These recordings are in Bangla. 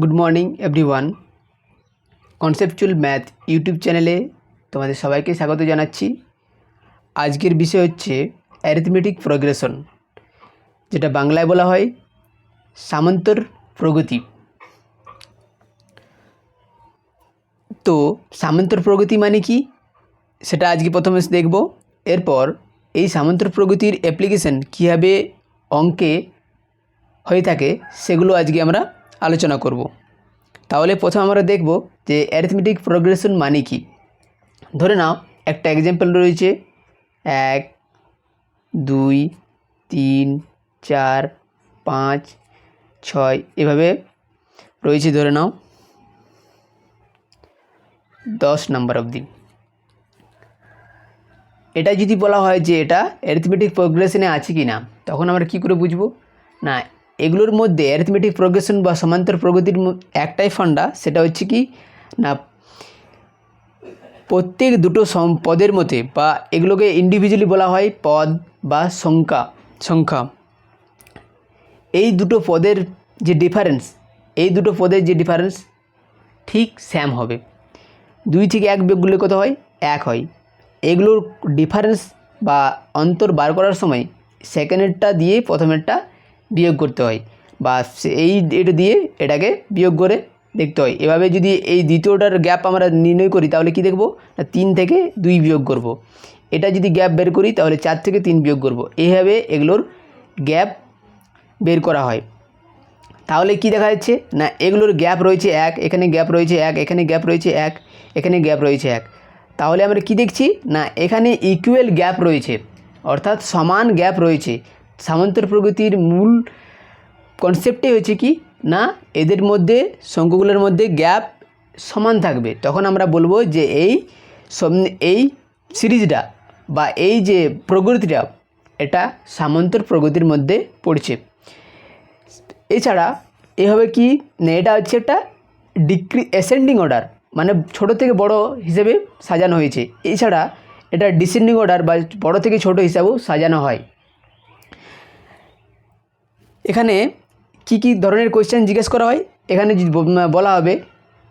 Good morning everyone. Conceptual math YouTube চ্যানেলে তোমাদের সবাইকে স্বাগত জানাচ্ছি। আজকের বিষয় হচ্ছে অ্যারিথমেটিক প্রোগ্রেশন, যেটা বাংলায় বলা হয় সামান্তর প্রগতি। তো সামান্তর প্রগতি মানে কি সেটা আজকে প্রথমে দেখব। এরপর এই সামান্তর প্রগতির অ্যাপ্লিকেশন কীভাবে অঙ্কে হয়ে থাকে সেগুলো আজকে আমরা আলোচনা করব। তাহলে প্রথমে আমরা দেখব যে অ্যারিথমেটিক প্রোগ্রেশন মানে কি। ধরে নাও একটা এক্সাম্পল রয়েছে 1 2 3 4 5 6 এভাবে রয়েছে, ধরে নাও 10 নাম্বার অবধি। এটা যদি বলা হয় যে এটা অ্যারিথমেটিক প্রোগ্রেশনে আছে কি না, তখন আমরা কী করে বুঝবো? না, এগুলোর মধ্যে অ্যারিথমেটিক প্রোগ্রেশন বা সমান্তর প্রগতির একটাই ফান্ডা, সেটা হচ্ছে কি না প্রত্যেক দুটো পদের মধ্যে, বা এগুলোকে ইন্ডিভিজুয়ালি বলা হয় পদ বা সংখ্যা, এই দুটো পদের যে ডিফারেন্স ঠিক সেম হবে। 2 থেকে 1 বিয়োগ করলে কত হয়? 1 হয়। এগুলোর ডিফারেন্স বা অন্তর বার করার সময় সেকেন্ডেরটা দিয়ে প্রথমেরটা বিয়োগ করতে হয়, বা এটা দিয়ে এটাকে বিয়োগ করে দেখতে হয়। এভাবে যদি এই দ্বিতীয়টার গ্যাপ আমরা নির্ণয় করি তাহলে কি দেখব না 3 থেকে 2 বিয়োগ করব। এটা যদি গ্যাপ বের করি তাহলে 4 থেকে 3 বিয়োগ করব। এইভাবে এগুলোর গ্যাপ বের করা হয়। তাহলে কি দেখা যাচ্ছে না এগুলোর গ্যাপ রয়েছে 1, এখানে গ্যাপ রয়েছে 1, এখানে গ্যাপ রয়েছে 1, এখানে গ্যাপ রয়েছে 1। তাহলে আমরা কি দেখছি না এখানে ইকুয়াল গ্যাপ রয়েছে, অর্থাৎ সমান গ্যাপ রয়েছে। সামান্তর প্রগতির মূল কনসেপ্টই হচ্ছে কি না এদের মধ্যে সংখ্যাগুলোর মধ্যে গ্যাপ সমান থাকবে। তখন আমরা বলবো যে এই সিরিজটা বা এই যে প্রগতিটা এটা সামান্তর প্রগতির মধ্যে পড়ছে। এছাড়া এভাবে কি না এটা হচ্ছে একটা অ্যাসেন্ডিং অর্ডার, মানে ছোট থেকে বড় হিসেবে সাজানো হয়েছে। এছাড়া এটা ডিসেন্ডিং অর্ডার বা বড় থেকে ছোট হিসাবেও সাজানো হয়। এখানে কি কি ধরনের কোয়েশ্চেন জিজ্ঞেস করা হয়, এখানে বলা হবে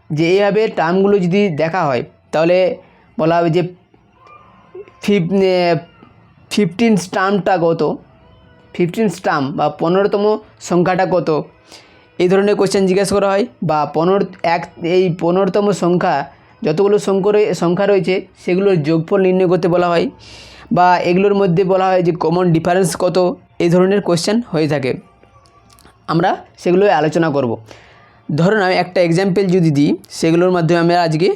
যে এইভাবে টার্মগুলো যদি দেখা হয় তাহলে বলা হবে যে 15 টার্মটা কত, 15 টার্ম বা 15তম সংখ্যাটা কত, এই ধরনের কোয়েশ্চেন জিজ্ঞেস করা হয়। বা এই 15তম সংখ্যা যতগুলো সংখ্যা রয়েছে সেগুলোর যোগফল নির্ণয় করতে বলা হয়, বা এগুলোর মধ্যে বলা হয় যে কমন ডিফারেন্স কত। এই ধরনের কোয়েশ্চেন হয়ে থাকে, আমরা সেগুলোই আলোচনা করব। ধরুন আমি একটা এক্সাম্পল যদি দিই, সেগুলোর মাধ্যমে আমরা আজকে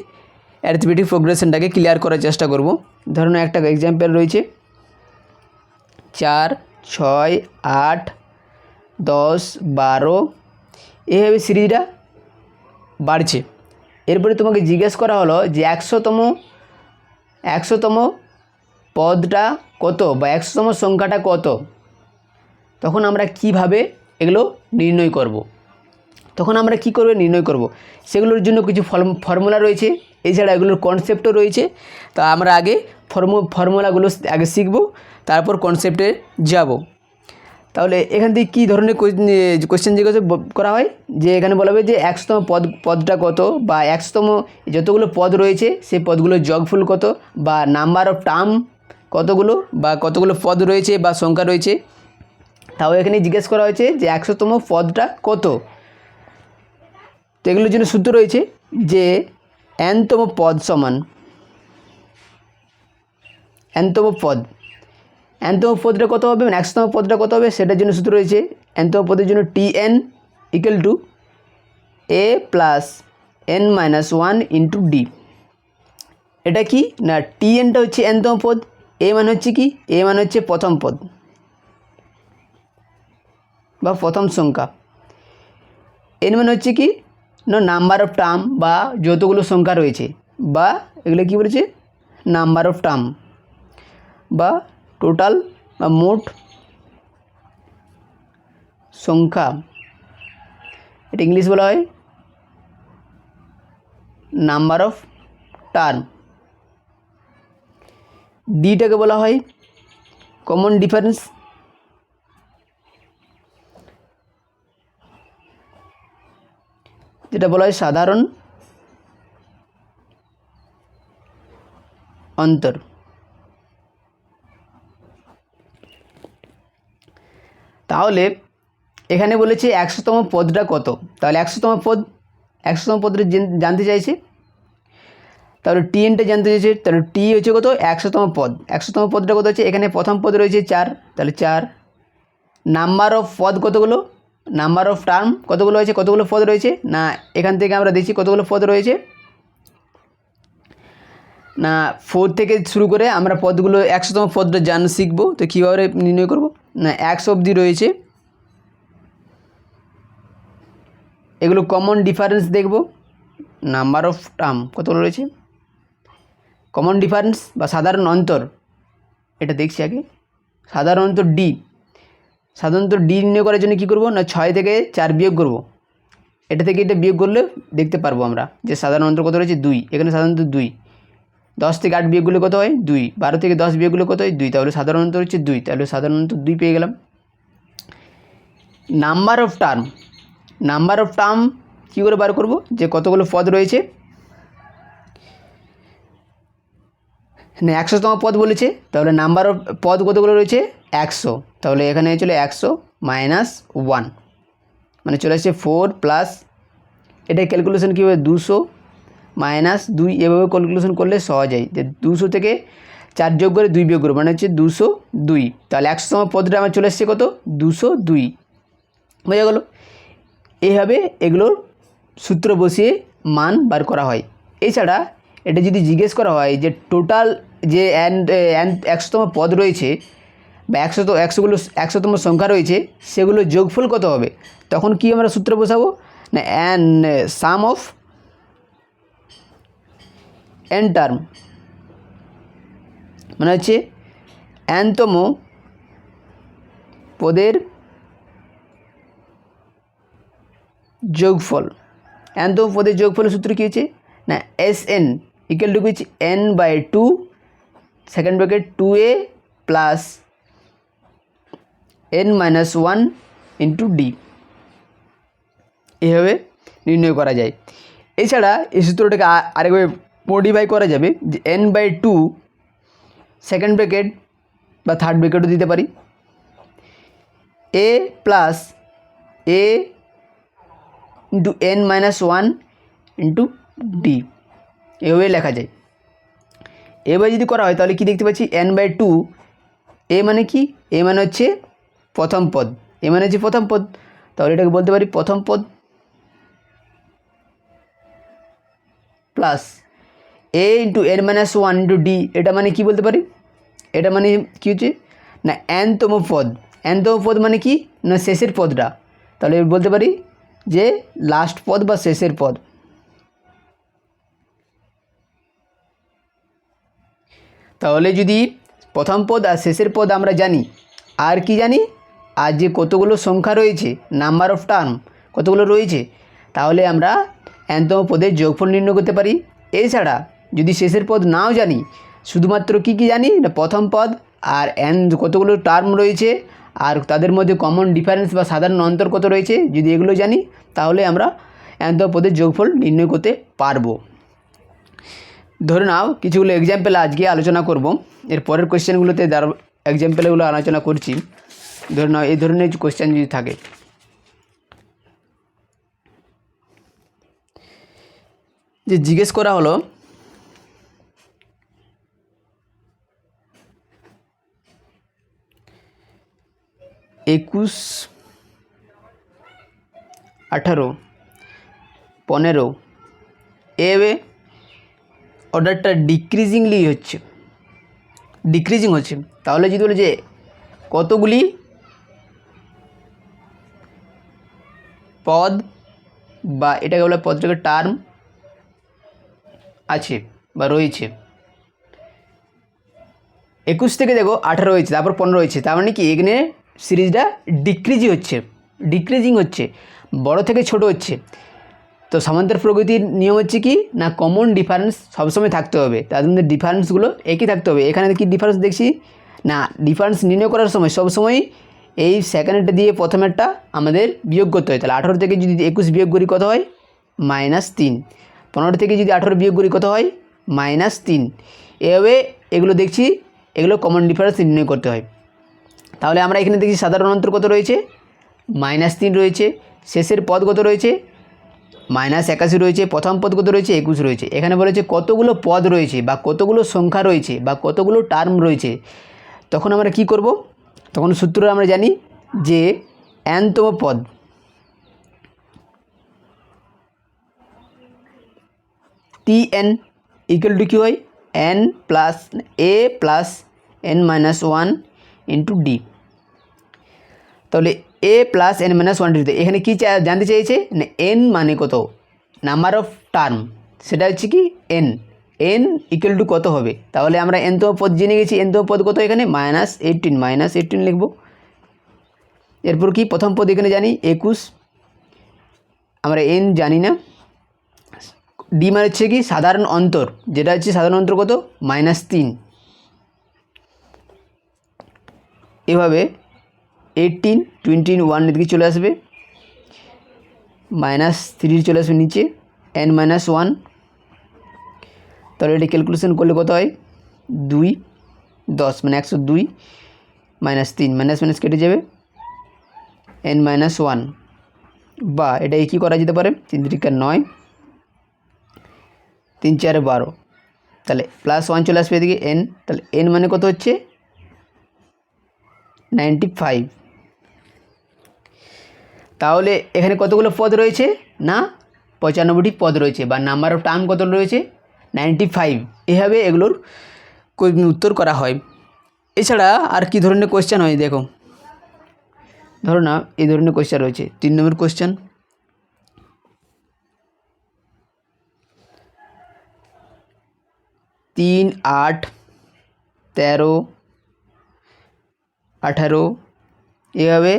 অ্যারিথমেটিক প্রোগ্রেশনটাকে ক্লিয়ার করার চেষ্টা করব। ধরুন একটা এক্সাম্পল রয়েছে 4 6 8 10 12, এইভাবে সিরিজটা বাড়ছে। এরপরে তোমাকে জিজ্ঞেস করা হলো যে 100তম পদটা কত বা 100তম সংখ্যাটা কত। তখন আমরা কিভাবে এগুলো নির্ণয় করব, নির্ণয় করব সেগুলোর জন্য কিছু ফর্মুলা রয়েছে। এছাড়া এগুলোর কনসেপ্টও রয়েছে। তা আমরা আগে ফর্মুলাগুলো আগে শিখব, তারপর কনসেপ্টে যাব। তাহলে এখান থেকে কী ধরনের কোয়েশ্চেন জিজ্ঞাসা করা হয়, যে এখানে বলা হবে যে 100তম পদটা কত, বা 100তম যতগুলো পদ রয়েছে সেই পদগুলোর যোগফল কত, বা নাম্বার অফ টার্ম কতগুলো, বা কতগুলো পদ রয়েছে বা সংখ্যা রয়েছে। তাও এখানে জিজ্ঞেস করা হয়েছে যে 100তম পদটা কত। তো এগুলোর জন্য সূত্র রয়েছে যে nতম পদ সমান nতম পদটা কত হবে, 100তম পদটা কত হবে সেটার জন্য সূত্র রয়েছে। nতম পদের জন্য Tn equal to a plus n minus 1 into D. এটা কি না Tnটা হচ্ছে nতম পদ, a মানে হচ্ছে কি, a মানে হচ্ছে প্রথম পদ বা প্রথম সংখ্যা, n মানে হচ্ছে কি না নাম্বার অফ টার্ম বা যতগুলো সংখ্যা রয়েছে, বা এগুলো কি বলেছে নাম্বার অফ টার্ম বা টোটাল বা মোট সংখ্যা, এটা ইংলিশ বলা হয় নাম্বার অফ টার্ম। ডিটাকে বলা হয় কমন ডিফারেন্স। যেটা বলা হয় সাধারণ অন্তর। তাহলে এখানে বলেছে 100তম পদটা কত, তাহলে 100তম পদটা জানতে চাইছে, তাহলে টিএনটা জানতে চাইছে, তাহলে টি হচ্ছে কত 100তম পদ। 100তম পদটা কত হচ্ছে, এখানে প্রথম পদ রয়েছে 4, তাহলে 4। নাম্বার অফ পদ কতগুলো, নাম্বার অফ টার্ম কতগুলো আছে, কতগুলো পদ রয়েছে, না এখান থেকে আমরা দেখছি কতগুলো পদ রয়েছে, না 4 থেকে শুরু করে আমরা পদগুলো 100তম পদটা শিখবো। তো কীভাবে নির্ণয় করব, না 100 অবধি রয়েছে, এগুলো কমন ডিফারেন্স দেখব। নাম্বার অফ টার্ম কতগুলো রয়েছে, কমন ডিফারেন্স বা সাধারণ অন্তর, এটা দেখছি আগে। সাধারণ অন্তর ডি, সাধারণত ডি নির্ণয় করার জন্য কী করব, না 6 থেকে 4 বিয়োগ করব। এটা থেকে এটা বিয়োগ করলে দেখতে পারবো আমরা যে সাধারণ অন্তর কত রয়েছে 2, এখানে সাধারণত 2। 10 থেকে 8 বিয়োগ করলে কত হয় 2, 12 থেকে 10 বিয়োগ করলে কত হয় 2, তাহলে সাধারণ অন্তর হচ্ছে 2, তাহলে সাধারণ অন্তর 2 পেয়ে গেলাম। Number of term, number of term কী করে বার করব, যে কতগুলো পদ রয়েছে, না 100তম পদ বলেছে, তাহলে নাম্বার অফ পদ কতগুলো রয়েছে 100, তাহলে এখানে চলে 100 মাইনাস 1, মানে চলে আসছে 4 প্লাস, এটা ক্যালকুলেশন কী হবে 200 মাইনাস 2, এভাবে ক্যালকুলেশন করলে সহজ হয় যে 200 থেকে 4 যোগ করে 2 বিয়োগ করবো, মানে হচ্ছে 202। তাহলে 100তম পদটা আমার চলে আসছে কত 202, বোঝা গেল। এইভাবে এগুলোর সূত্র বসিয়ে মান বার করা হয়। এছাড়া এটা যদি জিজ্ঞেস করা হয় যে টোটাল যে 100তম পদ রয়েছে বা 100তম সংখ্যা রয়েছে, সেগুলো যোগফল কত হবে, তখন কি আমরা সূত্র বসাবো, না সাম অফ এন টার্ম, মানে হচ্ছে nতম পদের যোগফল। nতম পদের যোগফলের সূত্র কী হচ্ছে, না SN ইকুয়াল টু হচ্ছে n/2 second bracket 2a plus n-1 into D, এভাবে নির্ণয় করা যায়। এছাড়া এই সূত্রটাকে আরেকভাবে মডিফাই করা যাবে যে n/2 সেকেন্ড ব্র্যাকেট বা থার্ড ব্র্যাকেটও দিতে পারি, a plus a into n-1 into D, এভাবে লেখা যায়। এবার যদি করা হয় তাহলে কি দেখতে পাচ্ছি n/2, এ মানে কি, এ মানে হচ্ছে প্রথম পদ, এ মানে হচ্ছে প্রথম পদ, তাহলে এটাকে বলতে পারি প্রথম পদ plus a into n-1 into D, এটা মানে কি বলতে পারি, এটা মানে কি হচ্ছে, না nতম পদ। nতম পদ মানে কি, না শেষের পদটা, তাহলে বলতে পারি যে লাস্ট পদ বা শেষের পদ। তাহলে যদি প্রথম পদ আর শেষের পদ আমরা জানি, আর কি জানি, আর যে কতগুলো সংখ্যা রয়েছে নাম্বার অফ টার্ম কতগুলো রয়েছে, তাহলে আমরা nতম পদের যোগফল নির্ণয় করতে পারি। এছাড়া যদি শেষের পদ নাও জানি, শুধুমাত্র কি জানি, না প্রথম পদ আর কতগুলো টার্ম রয়েছে আর তাদের মধ্যে কমন ডিফারেন্স বা সাধারণ অন্তর কত রয়েছে, যদি এগুলো জানি তাহলে আমরা nতম পদের যোগফল নির্ণয় করতে পারবো। ধরে নাও কিছুগুলো এক্সাম্পল আজকে আলোচনা করব, এর পরের কোয়েশ্চেনগুলোতে এক্সাম্পলগুলো আলোচনা করছি। ধরে নাও এই ধরনের কোয়েশ্চেন যদি থাকে, যে জিজ্ঞেস করা হলো 21, 18, 15 এভাবে অর্ডারটা ডিক্রিজিং হচ্ছে, তাহলে যদি বলে যে কতগুলি পদ বা এটাকে বলে পদটাকে টার্ম আছে বা রয়েছে, 21 থেকে দেখো 18 হয়েছে, তারপর 15 হয়েছে, তার মানে কি এখানে সিরিজটা ডিক্রিজিং হচ্ছে, বড় থেকে ছোট হচ্ছে। তো সমান্তর প্রগতির নিয়ম হচ্ছে কি, না কমন ডিফারেন্স সবসময় থাকতে হবে, তাদের মধ্যে ডিফারেন্সগুলো একই থাকতে হবে। এখানে কি ডিফারেন্স দেখছি, না ডিফারেন্স নির্ণয় করার সময় সবসময় এই সেকেন্ডটা দিয়ে প্রথমেরটা আমাদের বিয়োগ করতে হয়। তাহলে 18 থেকে যদি 21 বিয়োগ করি কত হয় -3। 15 থেকে যদি 18 বিয়োগ করি কত হয় -3। এভাবে এগুলো দেখছি, এগুলো কমন ডিফারেন্স নির্ণয় করতে হয়। তাহলে আমরা এখানে দেখছি সাধারণ অন্তর কত রয়েছে -3 রয়েছে, শেষের পদ কত রয়েছে -81 রয়েছে, প্রথম পদ কত রয়েছে 21 রয়েছে। এখানে বলেছে কতগুলো পদ রয়েছে বা কতগুলো সংখ্যা রয়েছে বা কতগুলো টার্ম রয়েছে। তখন আমরা কি করব, তখন সূত্র আমরা জানি যে nতম পদ tn ইকুয়াল টু কী হয় n plus a plus n-1 into D. তাহলে a প্লাস n-1 ডিতে এখানে কী জানতে চেয়েছে না n মানে কত, নাম্বার অফ টার্ম, সেটা হচ্ছে কি n ইকুয়াল টু কত হবে। তাহলে আমরা nতম পদ জেনে গেছি, nতম পদ কত এখানে -18 লিখব। এরপর কি প্রথম পদ এখানে জানি 21, আমরা n জানি না। ডি মানে হচ্ছে কি সাধারণ অন্তর, যেটা হচ্ছে সাধারণ অন্তর কত -3। এভাবে 18, 21 এদিকে চলে আসবে, -3 চলে আসবে নিচে, n-1। তাহলে এটি ক্যালকুলেশন করলে কত হয় 2 10 মানে 102 -3 মাইনাস কেটে যাবে n-1, বা এটা কি করা যেতে পারে 3 × 9 3 × 4 = 12, তাহলে +1 চলে আসবে এদিকে n, তাহলে n মানে কত হচ্ছে 95। তাহলে এখানে কতগুলো পদ রয়েছে না 95টি পদ রয়েছে, বা নাম্বার অফ টার্ম কত রয়েছে 95। এভাবে এগুলোর উত্তর করা হয়। এছাড়া আর কি ধরনের কোয়েশ্চেন হয় দেখো, ধরো না এই ধরনের কোয়েশ্চেন রয়েছে। 3 নম্বর কোয়েশ্চেন, 3, 8, 13, 18 এভাবে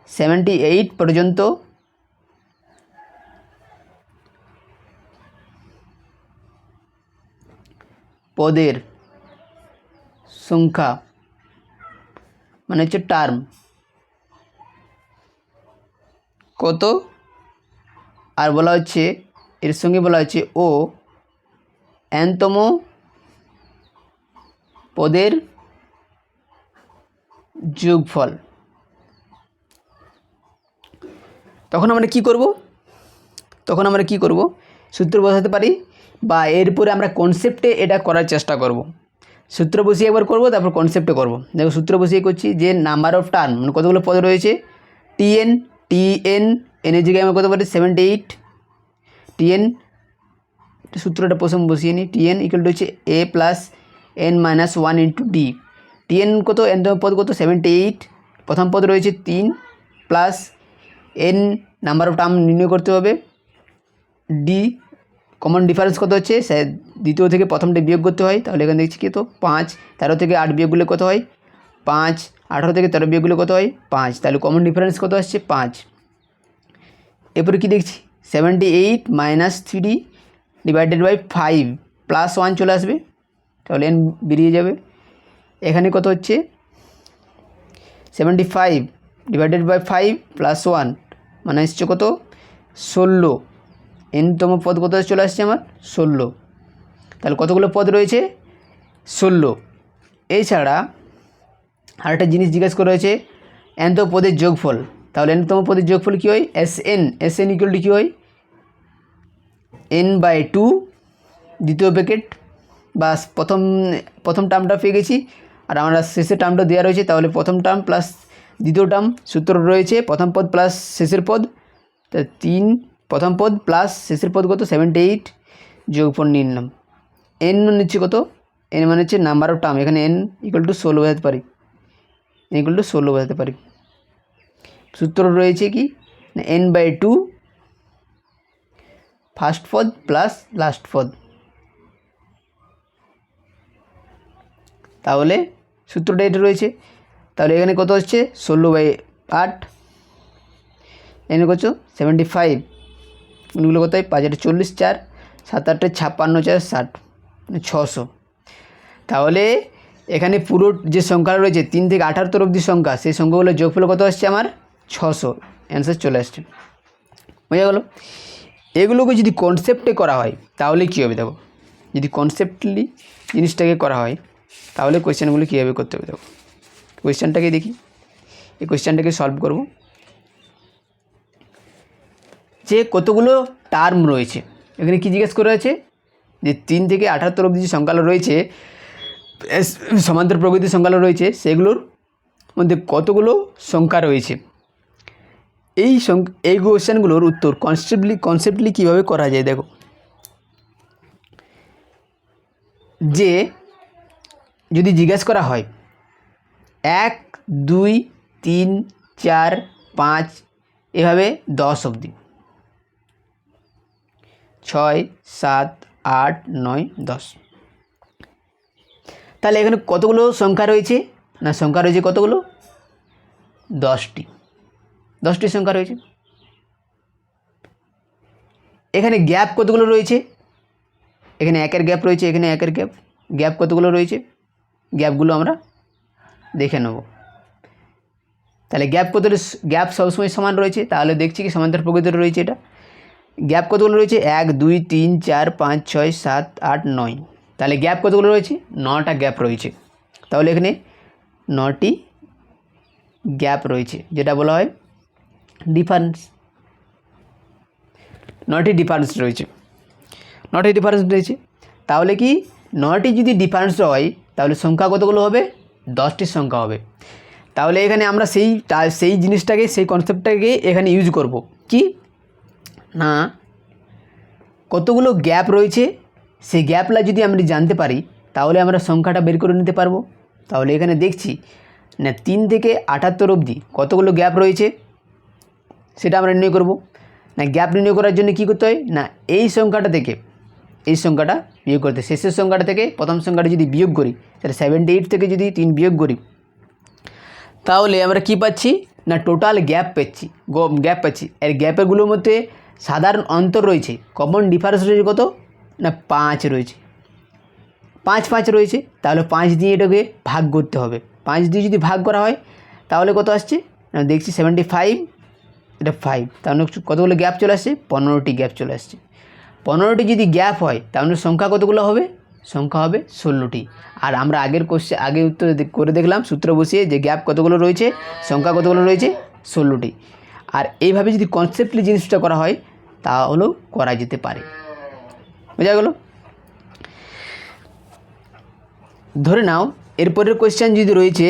78 পর্যন্ত পদের সংখ্যা মানে হচ্ছে টার্ম কত, আর বলা হচ্ছে এর সঙ্গে বলা হচ্ছে ও nতম পদের যোগফল। তখন আমরা কি করব, সূত্র বসাতে পারি, বা এরপরে আমরা কনসেপ্টে এটা করার চেষ্টা করব। সূত্র বসিয়ে একবার করব, তারপর কনসেপ্টে করব। দেখো সূত্র বসিয়ে করছি যে নাম্বার অফ টার্ম মানে কতগুলো পদ রয়েছে tn এর জায়গায় আমরা কত পারি 78, tn সূত্রটা প্রথম বসিয়ে নিই, tn ইকুয়াল টু হচ্ছে a plus n-1 into D. tn কত, nতম পদ কত 78, প্রথম পদ রয়েছে 3 plus n number of term নির্ণয় করতে হবে, ডি কমন ডিফারেন্স কত হচ্ছে দ্বিতীয় থেকে প্রথমটা বিয়োগ করতে হয়। তাহলে এখানে দেখছি কি তো 5, 13 থেকে 8 বিয়োগ করলে কত হয় 5, 18 থেকে 13 বিয়োগ করলে কত হয় 5, তাহলে কমন ডিফারেন্স কত আসছে 5। এরপরে কি দেখছি 78 - 3 ডিভাইডেড বাই 5 +1 চলে আসবে, তাহলে n বেরিয়ে যাবে। এখানে কত হচ্ছে 75 ডিভাইডেড বাই 5 +1 মানে আসছে কত 16, nতম পদ কত চলে আসছে আমার 16। তাহলে কতগুলো পদ রয়েছে 16। এছাড়া আরেকটা জিনিস জিজ্ঞাসা করা হয়েছে nতম পদের যোগফল। তাহলে nতম পদের যোগফল কী হয় sn ইকুয়াল টু কী হয় n/2 দ্বিতীয় ব্র্যাকেট, বাস প্রথম টার্মটা পেয়ে গেছি, আর আমরা শেষের টার্মটা দেওয়া রয়েছে। তাহলে প্রথম টার্ম প্লাস দ্বিতীয় টার্ম সূত্র রয়েছে প্রথম পদ প্লাস শেষের পদ, তা 3 প্রথম পদ প্লাস শেষের পদ কত 78 যোগফল নিলাম। n মানে হচ্ছে কত, n মানে হচ্ছে নাম্বার অফ টার্ম, এখানে n ইকুয়াল টু 16 বোঝাতে পারি, n ইকুয়াল টু 16 বোঝাতে পারি। সূত্র রয়েছে কি না n/2 ফার্স্ট পদ প্লাস লাস্ট পদ। তাহলে সূত্রটা এটা রয়েছে। তাহলে এখানে কত হচ্ছে 16/8, এখানে কত 75, এগুলো কত হয় 5 × 40, 4 7 8 56, 4 60 মানে 600। তাহলে এখানে পুরো যে সংখ্যা রয়েছে 3 থেকে 78 অবধি সংখ্যা, সেই সংখ্যাগুলো যোগফল কত আসছে আমার 600, অ্যান্সার চলে আসছে। বোঝা গেল। এগুলোকে যদি কনসেপ্টে করা হয় তাহলে কী হবে দেখো, যদি কনসেপ্টলি জিনিসটাকে করা হয় তাহলে কোয়েশ্চেনগুলো কীভাবে করতে হবে দেখো। কোয়েশ্চেনটাকে দেখি, এই কোয়েশ্চেনটাকে সলভ করব। যে কতগুলো টার্ম রয়েছে, এখানে কি জিজ্ঞেস করা আছে যে 3 থেকে 78 অবধি যে সংখ্যাগুলো রয়েছে, সমান্তর প্রকৃতির সংখ্যাগুলো রয়েছে, সেগুলোর মধ্যে কতগুলো সংখ্যা রয়েছে। এই কোয়েশ্চেনগুলোর উত্তর কনসেপ্টলি কীভাবে করা যায় দেখো। যে যদি জিজ্ঞেস করা হয় 1, 2, 3, 4, 5 এভাবে 10 অবধি, 6, 7, 8, 9, 10, তাহলে এখানে কতগুলো সংখ্যা রয়েছে না, সংখ্যা রয়েছে কতগুলো, 10টি সংখ্যা রয়েছে। এখানে গ্যাপ কতগুলো রয়েছে, এখানে 1-এর গ্যাপ রয়েছে, এখানে 1-এর গ্যাপ কতগুলো রয়েছে, গ্যাপগুলো আমরা দেখে নেব। তাহলে গ্যাপ সবসময় সমান রয়েছে, তাহলে দেখছি কি সমান্তর প্রকৃতির রয়েছে। এটা গ্যাপ কতগুলো রয়েছে, 1, 2, 3, 4, 5, 6, 7, 8, 9, তাহলে গ্যাপ কতগুলো রয়েছে, 9টা গ্যাপ রয়েছে। তাহলে এখানে 9টি গ্যাপ রয়েছে, যেটা বলা হয় ডিফারেন্স। 9টি ডিফারেন্স রয়েছে। তাহলে কি 9টি যদি ডিফারেন্স হয় তাহলে সংখ্যা কতগুলো হবে, 10টি সংখ্যা হবে। তাহলে এখানে আমরা সেই জিনিসটাকে, সেই কনসেপ্টটাকে এখানে ইউজ করব। কি না, কতগুলো গ্যাপ রয়েছে সেই গ্যাপলা যদি আমরা জানতে পারি তাহলে আমরা সংখ্যাটা বের করে নিতে পারবো। তাহলে এখানে দেখছি না 3 থেকে 78 অবধি কতগুলো গ্যাপ রয়েছে সেটা আমরা নির্ণয় করব। না গ্যাপ নির্ণয় করার জন্য কী করতে হয় না, এই সংখ্যাটা থেকে এই সংখ্যাটা বিয়োগ করতে, শেষের সংখ্যাটা থেকে প্রথম সংখ্যাটা যদি বিয়োগ করি, তাহলে 78 থেকে যদি 3 বিয়োগ করি তাহলে আমরা কি পাচ্ছি না, টোটাল গ্যাপ পাচ্ছি। এর গ্যাপেরগুলোর মধ্যে সাধারণ অন্তর রয়েছে, কমন ডিফারেন্স রয়েছে কত না 5 রয়েছে, 5 রয়েছে। তাহলে 5 দিয়ে এটাকে ভাগ করতে হবে। 5 দিয়ে যদি ভাগ করা হয় তাহলে কত আসছে না, দেখছি 75, এটা 5, তাহলে কতগুলো গ্যাপ চলে আসছে, 15টি গ্যাপ চলে আসছে। 15টি যদি গ্যাপ হয় তাহলে সংখ্যা কতগুলো হবে, সংখ্যা হবে 16টি। আর আমরা আগে উত্তর করে দেখলাম সূত্র বসিয়ে যে গ্যাপ কতগুলো রয়েছে, সংখ্যা কতগুলো রয়েছে, 16টি। আর এইভাবে যদি কনসেপ্টলি জিনিসটা করা হয় তাহলেও করা যেতে পারে। বোঝা গেল? ধরে নাও এরপরের কোয়েশ্চেন যদি রয়েছে,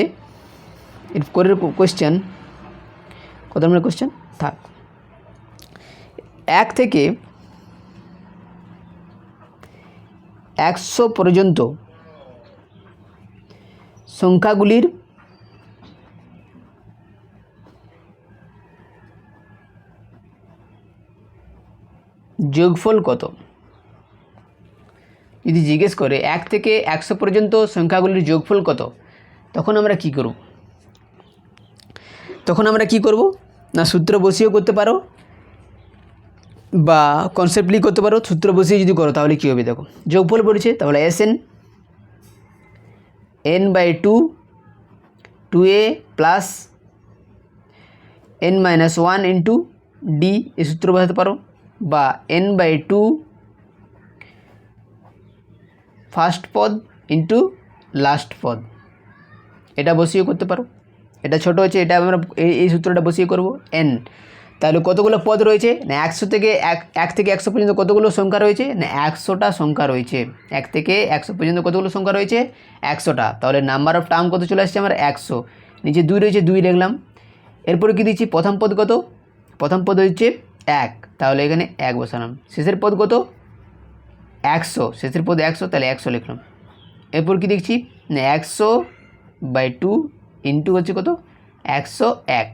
এরপরের কোয়েশ্চেন কত নম্বরের কোয়েশ্চেন থাক, 1 থেকে 100 পর্যন্ত সংখ্যাগুলির যোগফল কত। যদি জিজ্ঞেস করে 1 থেকে 100 পর্যন্ত সংখ্যাগুলির যোগফল কত, তখন আমরা কি করব না, সূত্র বসিয়েও করতে পারো বা কনসেপ্টলি করতে পারো। সূত্র বসিয়ে যদি করো তাহলে কী হবে দেখো, যোগফল পড়েছে তাহলে SN n/2 2a plus n-1 into D, এই সূত্র বসাতে পারো, বা n/2 ফার্স্ট পদ ইন্টু লাস্ট পদ, এটা বসিয়েও করতে পারো। এটা ছোট হচ্ছে, এটা আমরা এই সূত্রটা বসিয়ে করব n। তাহলে কতগুলো পদ রয়েছে না, 1 থেকে 100 পর্যন্ত কতগুলো সংখ্যা রয়েছে না, 100টা সংখ্যা রয়েছে। 1 থেকে 100 পর্যন্ত কতগুলো সংখ্যা রয়েছে, 100টা। তাহলে নাম্বার অফ টার্ম কত চলে আসছে আমার 100, নিচে 2 রয়েছে 2 লিখলাম। এরপরে কি দিচ্ছি, প্রথম পদ কত, প্রথম পদ হচ্ছে 1, তাহলে এখানে 1 বসালাম। শেষের পদ কত 100, শেষের পদ 100, তাহলে 100 লিখলাম। এরপর কি দেখছি না 100/2 ইন্টু হচ্ছে কত 101,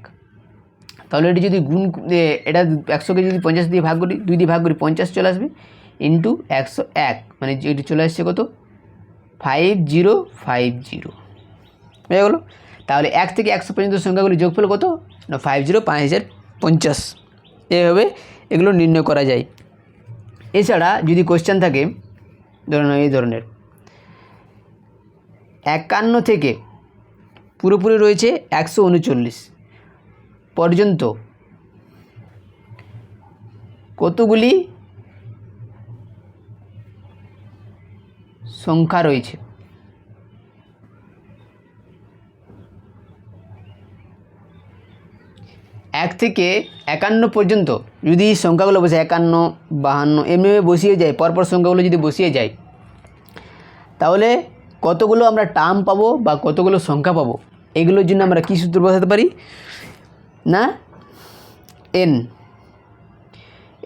তাহলে এটি যদি গুণ, এটা 100কে যদি 50 দিয়ে ভাগ করি, 2 দিয়ে ভাগ করি 50 চলে আসবে, ইন্টু 101, মানে এটি চলে আসছে কত 5050 হয়ে গেলো। তাহলে 1 থেকে 100 পর্যন্ত সংখ্যাগুলি যোগফল কত না 5050। এভাবে এগুলো নির্ণয় করা যায়। এছাড়া যদি কোশ্চেন থাকে ধরুন এই ধরনের 51 থেকে পুরোপুরি রয়েছে 139 পর্যন্ত কতগুলি সংখ্যা রয়েছে। এক থেকে 51 পর্যন্ত যদি সংখ্যাগুলো বসে 51, 52 এমনিভাবে বসিয়ে যায়, পরপর সংখ্যাগুলো যদি বসিয়ে যায়, তাহলে কতগুলো আমরা টার্ম পাবো বা কতগুলো সংখ্যা পাবো, এগুলোর জন্য আমরা কী সূত্র বসাতে পারি না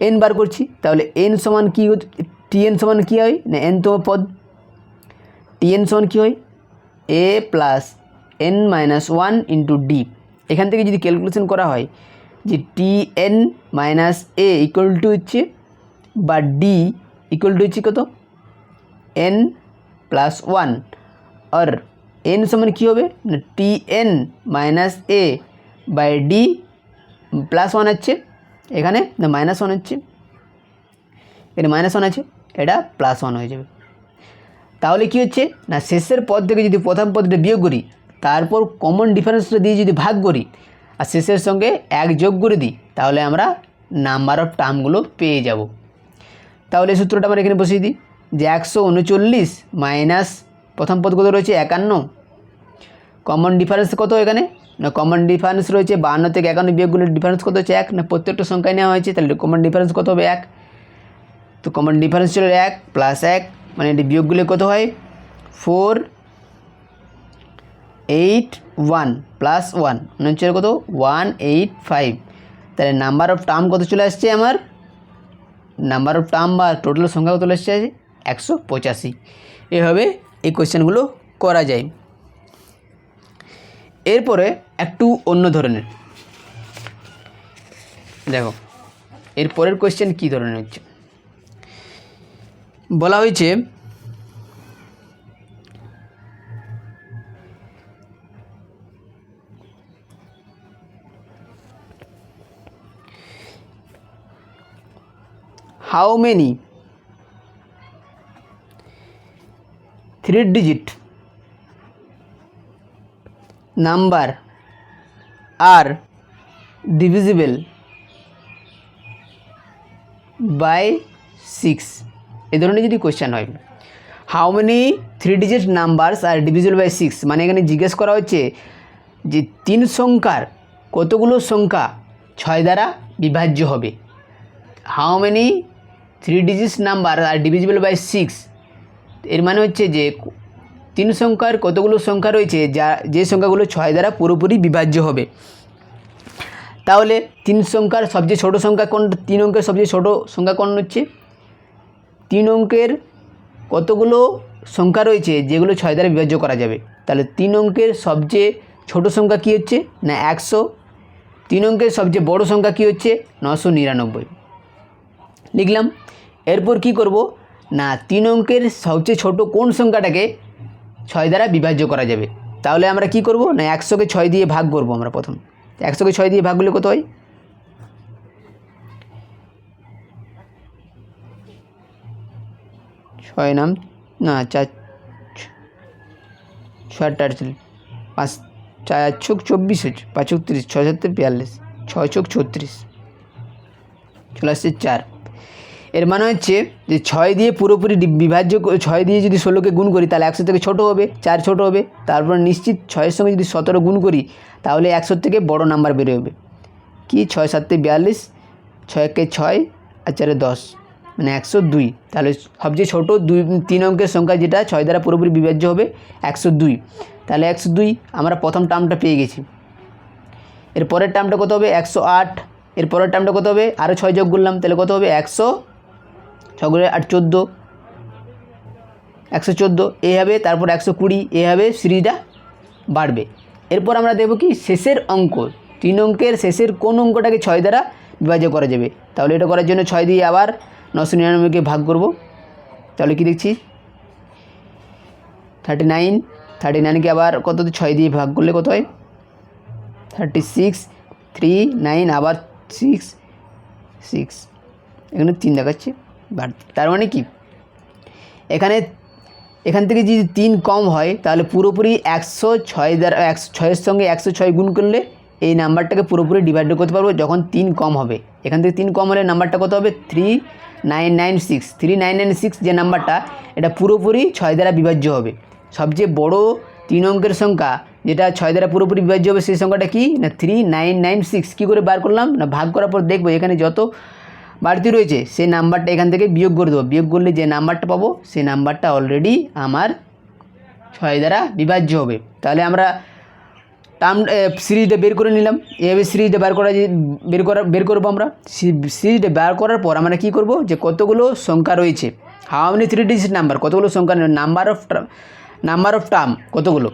এন বার করছি। তাহলে এন সমান কী, টিএন সমান কী হয় না nতম পদ, টিএন সমান কী হয় a plus n minus 1 into d. এখান থেকে যদি ক্যালকুলেশন করা হয় যে t n minus a equal to হচ্ছে বা ডি ইকুয়াল টু হচ্ছে কত n প্লাস 1, আর n সমান কী হবে না t n minus a by d plus 1 আছে, এখানে না মাইনাস 1 হচ্ছে, এটা মাইনাস 1 আছে, এটা প্লাস 1 হয়ে যাবে। তাহলে কি হচ্ছে না শেষের পদ থেকে যদি প্রথম পদটা বিয়োগ করি, তারপর কমন ডিফারেন্সটা দিয়ে যদি ভাগ করি আর শেষের সঙ্গে 1 যোগ করে দিই, তাহলে আমরা নাম্বার অফ টার্মগুলো পেয়ে যাব। তাহলে এই সূত্রটা আমরা এখানে বসিয়ে দিই যে 139 মাইনাস প্রথম পদ কত রয়েছে 51, কমন ডিফারেন্স কত এখানে না কমন ডিফারেন্স রয়েছে 52 থেকে 51 বিয়োগগুলোর ডিফারেন্স কত হচ্ছে 1, না প্রত্যেকটা সংখ্যায় নেওয়া হয়েছে, তাহলে কমন ডিফারেন্স কত হবে 1। তো কমন ডিফারেন্স ছিল 1 প্লাস 1, মানে এটি বিয়োগগুলো কত হয় 4, 8, 1 প্লাস 1 মানে হচ্ছে কত 185। তাহলে নাম্বার অফ টার্ম কত চলে আসছে আমার, নাম্বার অফ টার্ম বা টোটাল সংখ্যা কত চলে আসছে 185। এভাবে এই কোয়েশ্চেনগুলো করা যায়। এরপরে একটু অন্য ধরনের দেখো, এর পরের কোয়েশ্চেন কী ধরনের হচ্ছে, বলা হয়েছে how many 3-digit number are divisible by 6, এই ধরনের যদি কোয়েশ্চেন হয় how many 3-digit numbers are divisible by 6, মানে এখানে জিজ্ঞেস করা হচ্ছে যে 3 সংখ্যার কতগুলো সংখ্যা 6 দ্বারা বিভাজ্য হবে। How many 3-digit number are divisible by 6, এর মানে হচ্ছে যে 3 সংখ্যার কতগুলো সংখ্যা রয়েছে যে সংখ্যাগুলো 6 দ্বারা পুরোপুরি বিভাজ্য হবে। তাহলে 3 সংখ্যার সবচেয়ে ছোট সংখ্যা কোন, 3 অঙ্কের সবচেয়ে ছোট সংখ্যা কোন হচ্ছে, 3 অঙ্কের কতগুলো সংখ্যা রয়েছে যেগুলো 6 দ্বারা বিভাজ্য করা যাবে। তাহলে 3 অঙ্কের সবচেয়ে ছোট সংখ্যা কী হচ্ছে না 100, 3 অঙ্কের সবচেয়ে বড় সংখ্যা কী হচ্ছে 999 লিখলাম। এরপর কি করব না 3 অঙ্কের সবচেয়ে ছোট কোন সংখ্যাটাকে 6 দ্বারা বিভাজ্য করা যাবে। তাহলে আমরা কি করব না 100কে 6 দিয়ে ভাগ করব। আমরা প্রথম 100কে 6 দিয়ে ভাগ করলে কত হয় 6 নাম না 4 6 8 5 4 4 24 হচ্ছে 5 30 6 7 42 6 4 36 চলে আসছে 4। এর মানে হচ্ছে যে 6 দিয়ে পুরোপুরি বিভাজ্য, 6 দিয়ে যদি 16কে গুণ করি তাহলে 100 থেকে ছোটো হবে, 4 ছোটো হবে, তারপর নিশ্চিত 6-এর সঙ্গে যদি 17 গুণ করি তাহলে 100 থেকে বড় নাম্বার বের হবে কি 6 7 42, 6 1 6 আর 4 10 মানে 102। তাহলে সবচেয়ে ছোটো 3 অঙ্কের সংখ্যা যেটা 6 দ্বারা পুরোপুরি বিভাজ্য হবে 102। তাহলে 102 আমরা প্রথম টার্মটা পেয়ে গেছি। এর পরের টার্মটা কত হবে 108, এর পরের টার্মটা কত হবে আরও 6 যোগ করলাম তাহলে কত হবে 100, 6 × 8 14, 114 এইভাবে, তারপর 120 এইভাবে সিরিজটা বাড়বে। এরপর আমরা দেখব কি শেষের অঙ্ক, 3 অঙ্কের শেষের কোন অঙ্কটাকে 6 দ্বারা বিভাজ্য করা যাবে। তাহলে এটা করার জন্য 6 দিয়ে আবার 999কে ভাগ করব। তাহলে কি দেখছি 39কে আবার কত 6 দিয়ে ভাগ করলে কত হয় 36, 3 9 আবার 6 6, এখানে 3 দেখাচ্ছে বাড়তে। তার মানে কি এখান থেকে যদি 3 কম হয় তাহলে পুরোপুরি 106 দ্বারা 6-এর সঙ্গে 106 গুণ করলে এই নাম্বারটাকে পুরোপুরি ডিভাইড করতে পারবো যখন 3 কম হবে। এখান থেকে 3 কম হলে নাম্বারটা কত হবে 3996। 3996 যে নাম্বারটা এটা পুরোপুরি 6 দ্বারা বিভাজ্য হবে। সবচেয়ে বড় 3 অঙ্কের সংখ্যা যেটা 6 দ্বারা পুরোপুরি বিভাজ্য হবে সেই সংখ্যাটা কি না 3996। কী করে বার করলাম না ভাগ করার পর দেখবো এখানে যত বাড়তি রয়েছে সেই নাম্বারটা এখান থেকে বিয়োগ করে দেবো। বিয়োগ করলে যে নাম্বারটা পাবো সেই নাম্বারটা অলরেডি আমার 6 দ্বারা বিভাজ্য হবে। তাহলে আমরা টার্ম সিরিজটা বের করে নিলাম। এভাবে সিরিজটা বের করবো আমরা। সিরিজটা বের করার পর আমরা কী করব যে কতগুলো সংখ্যা রয়েছে, হাউ মেনি 3 ডিজিট নাম্বার, কতগুলো সংখ্যা, নাম্বার অফ টার্ম কতগুলো।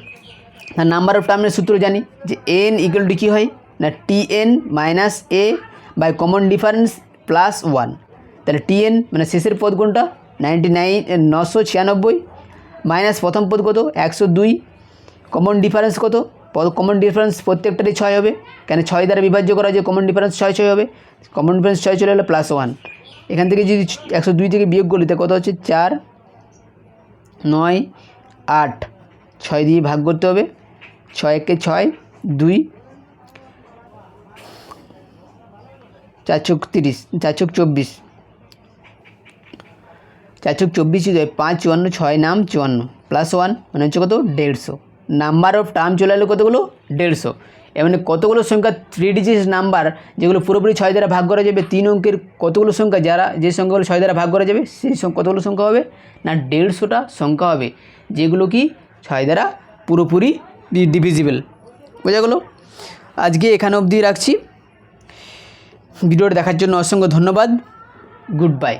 না নাম্বার অফ টার্মের সূত্র জানি যে n ইকুয়াল টু কী হয় না tn minus a by common difference plus 1। তাহলে tn মানে শেষের পদ কোনটা 996 মাইনাস প্রথম পদ কত 102, কমন ডিফারেন্স কত, কমন ডিফারেন্স প্রত্যেকটারই 6 হবে, কেন 6 দ্বারা বিভাজ্য করা যে কমন ডিফারেন্স 6 হবে, কমন ডিফারেন্স 6 চলে এলো প্লাস 1। এখান থেকে যদি 102 থেকে বিয়োগ করলে কত হচ্ছে 4 9 8, 6 দিয়ে ভাগ করতে হবে, 6 × 6 2, 4 × 30, 4 × 24, 4 × 24 5 54 6 নাম 54 প্লাস 1 মানে হচ্ছে কত 150। নাম্বার অফ টার্ম চলে এলো কতগুলো 150। এর মানে কতগুলো সংখ্যা 3 ডিজিট নাম্বার যেগুলো পুরোপুরি 6 দ্বারা ভাগ করা যাবে, 3 অঙ্কের কতগুলো সংখ্যা যে সংখ্যাগুলো 6 দ্বারা ভাগ করা যাবে সেই কতগুলো সংখ্যা হবে না 150টা সংখ্যা হবে যেগুলো কি 6 দ্বারা পুরোপুরি ডিভিজিবল। বোঝা গেল? আজকে এখানে অবধি রাখছি। ভিডিওটা দেখার জন্য অসংখ্য ধন্যবাদ। Good bye.